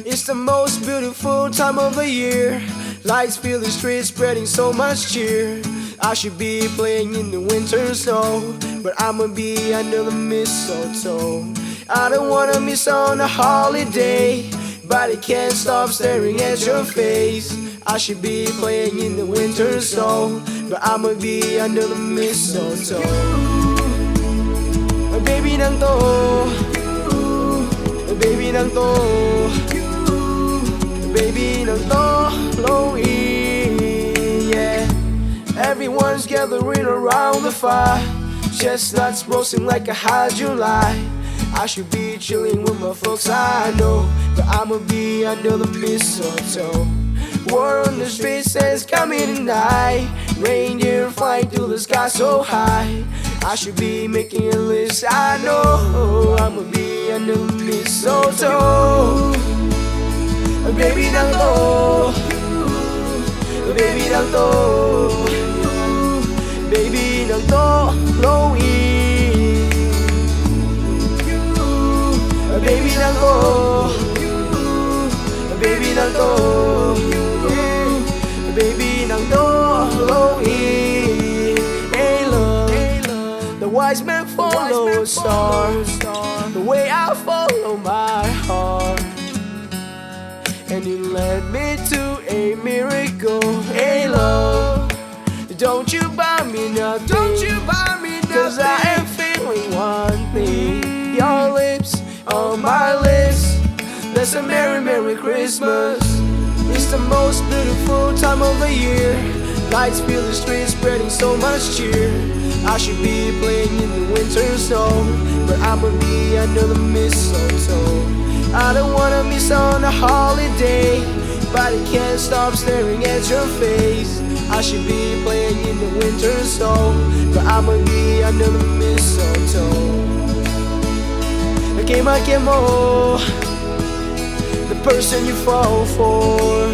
It's the most beautiful time of the year. Lights fill the streets, spreading so much cheer. I should be playing in the winter snow, but I'ma be under the mistletoe. I don't wanna miss on a holiday, but I can't stop staring at your face. I should be playing in the winter snow, but I'ma be under the mistletoe. Baby nang to, baby nang to, baby nang to, Halloween, yeah. Everyone's gathering around the fire, chestnuts roasting like a high July. I should be chilling with my folks, I know, but I'ma be under the mistletoe. War on the street says coming tonight, reindeer flying through the sky so high. I should be making a list, I know, I'ma be under the mistletoe. Baby nang to, baby nang to, baby nang to, Halloween. Baby nang to, baby nang to, baby nang to, Halloween. Hey love, the wise man follow stars, the way I follow my heart. And you led me to a miracle. Hey love, don't you buy me nothing, don't you buy me nothing, 'cause I am feeling one thing. Your lips on my lips, that's a merry, merry Christmas. It's the most beautiful time of the year. Lights fill the streets, spreading so much cheer. I should be playing in the winter snow, but I'ma be under the mistletoe. I don't wanna miss on a holiday, but I can't stop staring at your face. I should be playing in the winter snow, but I'ma be under the mistletoe. Okay, mo, the person you fall for,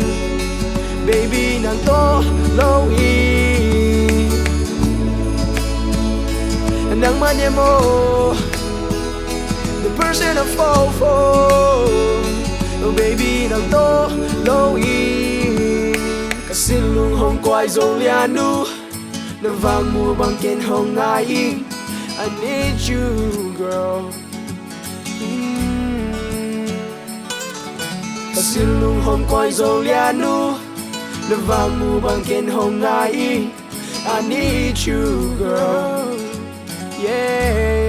baby nang to, Halloween. Nang manya mo, the person I fall for, oh baby nang to, Halloween. Kasilung hong kwai zong lian nu, nang vang mu bang ken hong nai. I need you, girl. Kasilung hong kwai zong lian nu, nang vang mu bang ken hong nai. I need you, girl. Yeah.